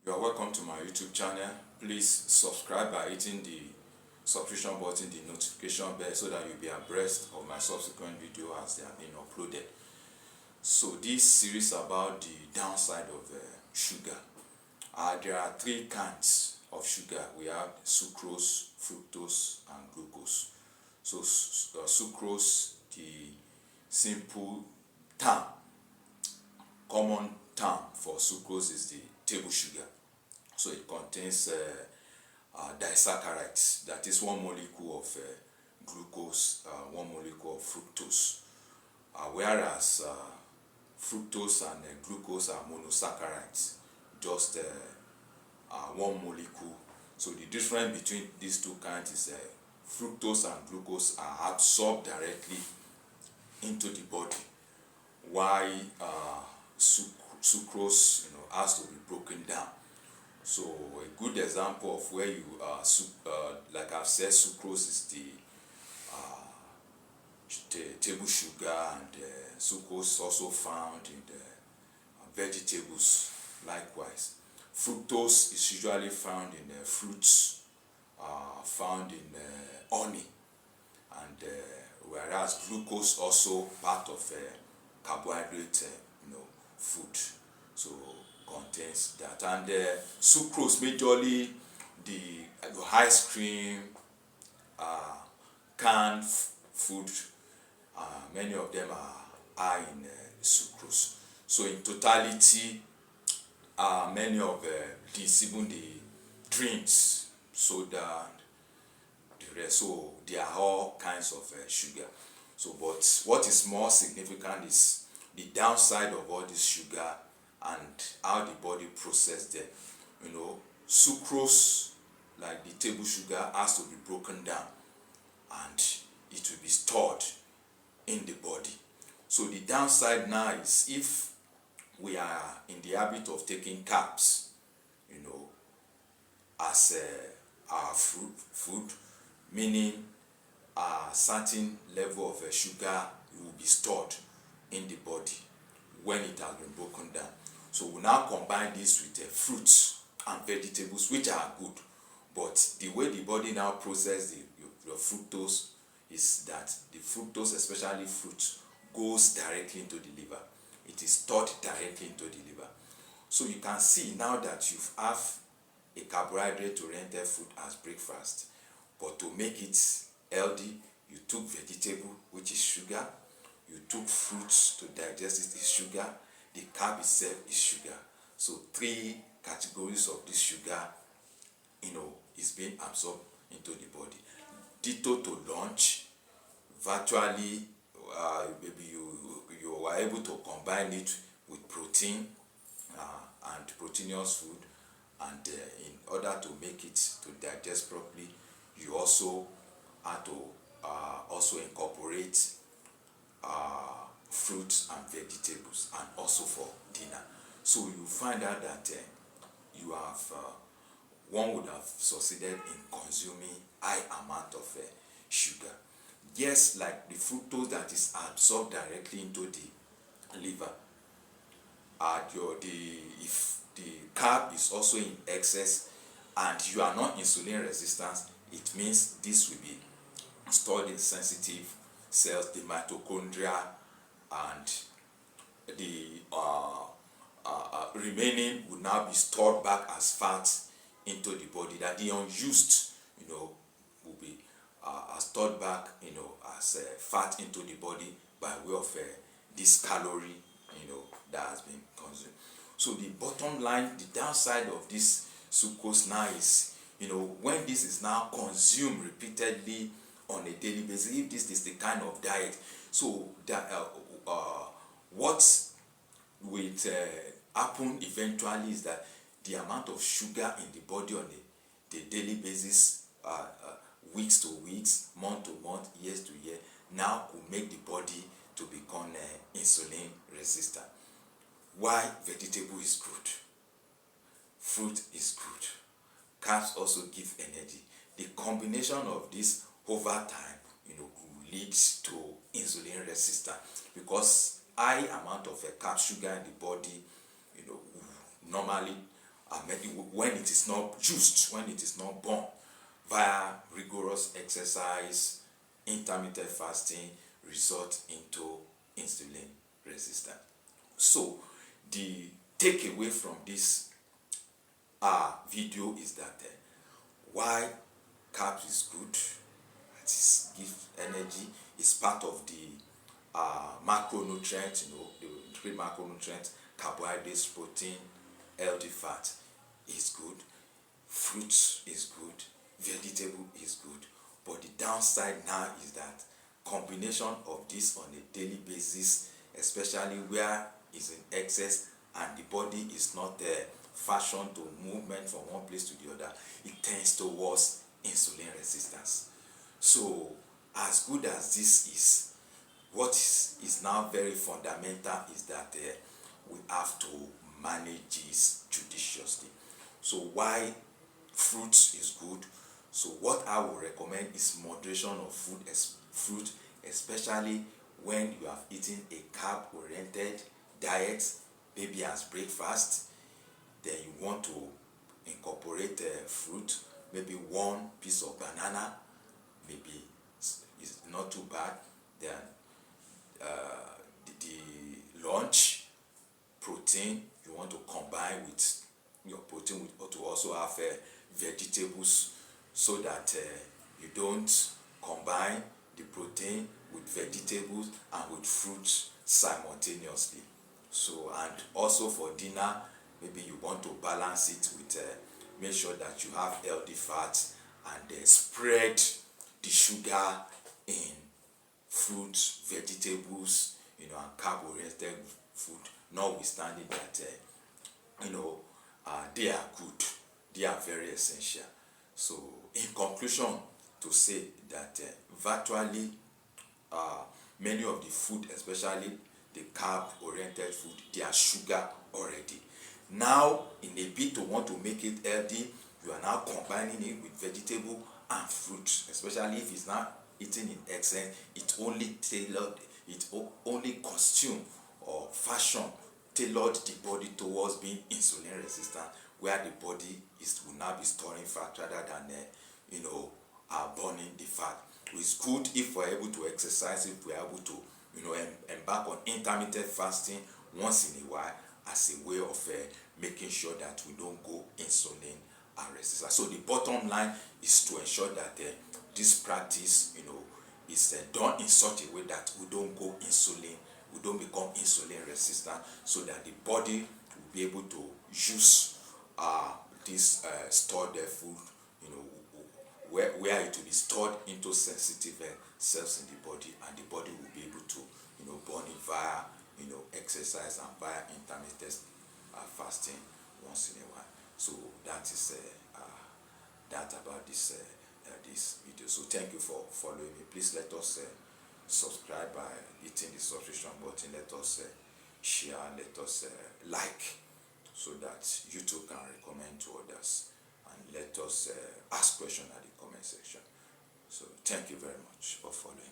You are welcome to my YouTube channel. Please subscribe by hitting the subscription button, the notification bell, so that you'll be abreast of my subsequent video as they are being uploaded. So this series about the downside of sugar. There are three kinds of sugar. We have sucrose, fructose, and glucose. So sucrose, the simple term, common term for sucrose is the table sugar. So it contains disaccharides, that is one molecule of glucose, one molecule of fructose. Whereas fructose and glucose are monosaccharides, just one molecule. So the difference between these two kinds is fructose and glucose are absorbed directly into the body, while sucrose, has to be broken down. So a good example of where you like I've said, sucrose is the table sugar, and sucrose also found in the vegetables. Likewise, fructose is usually found in fruits, found in honey, and whereas glucose also part of carbohydrate, food. So contains that, and sucrose majorly the ice cream, canned food, many of them are high in sucrose. So in totality, many of these, even the drinks, soda, the rest, so they are all kinds of sugar. So but what is more significant is the downside of all this sugar and how the body process them. Sucrose, like the table sugar, has to be broken down and it will be stored in the body. So the downside now is, if we are in the habit of taking carbs, as our food, meaning a certain level of sugar will be stored in the body when it has been broken down. So we now combine this with fruits and vegetables, which are good, but the way the body now processes your fructose is that the fructose, especially fruits, goes directly into the liver. It is stored directly into the liver. So you can see now that you have a carbohydrate-oriented food as breakfast, but to make it healthy, you took vegetable, which is sugar, you took fruits to digest it, is sugar, the carb itself is sugar. So three categories of this sugar, is being absorbed into the body. Ditto to lunch, virtually, maybe you are able to combine it with protein and proteinous food, and in order to make it to digest properly, you also have to also incorporate fruits and vegetables, and also for dinner. So you find out that you have one would have succeeded in consuming high amount of sugar. Yes, like the fructose that is absorbed directly into the liver, if the carb is also in excess and you are not insulin resistant, it means this will be stored in sensitive cells, the mitochondria, and the remaining will now be stored back as fat into the body. That the unused, will be stored back, as fat into the body by way of this calorie, that has been consumed. So the bottom line, the downside of this sucrose now is, when this is now consumed repeatedly on a daily basis, if this is the kind of diet, so that what will happen eventually is that the amount of sugar in the body on the daily basis, weeks to weeks, month to month, years to year, now will make the body to become insulin resistant. Why vegetable is good, fruit is good, carbs also give energy. The combination of this over time, leads to insulin resistance, because high amount of carb sugar in the body, normally when it is not used, when it is not born via rigorous exercise, intermittent fasting, result into insulin resistance. So the takeaway from this video is that why carbs is good, it is give energy, is part of the macronutrients, the three macronutrients: carbohydrates, protein, healthy fat is good, fruits is good, vegetable is good. But the downside now is that combination of this on a daily basis, especially where is in excess and the body is not fashioned to movement from one place to the other, it tends towards insulin resistance. So as good as this is, what is now very fundamental is that we have to manage this judiciously. So why fruits is good? So what I would recommend is moderation of fruit, especially when you have eaten a carb-oriented diet, maybe as breakfast. Then you want to incorporate fruit, maybe one piece of banana, maybe it's not too bad. Then the lunch protein, you want to combine with your protein to also have vegetables, so that you don't combine the protein with vegetables and with fruits simultaneously. So, and also for dinner, maybe you want to balance it with make sure that you have healthy fats, and spread the sugar in fruits, vegetables, and carb-oriented food, notwithstanding that they are good, they are very essential. So in conclusion, to say that virtually many of the food, especially the carb-oriented food, they are sugar already. Now, in a bit to want to make it healthy, you are now combining it with vegetable and fruit, especially if it's not eaten in excess. It only consume or fashion tailored the body towards being insulin resistant, where the body will now be storing fat rather than burning the fat. It's good if we're able to exercise, if we're able to embark on intermittent fasting once in a while, as a way of making sure that we don't go insulin resistant. So the bottom line is to ensure that this practice is done in such a way that we don't become insulin resistant, so that the body will be able to use this stored food, where it will be stored into sensitive cells in the body, and the body will be able to burn it via exercise and via intermittent fasting once in a while. So that is that about this video. So thank you for following me. Please let us subscribe by hitting the subscription button. Let us share, let us like, so that YouTube can recommend to others, and let us ask questions at the comment section. So thank you very much for following me.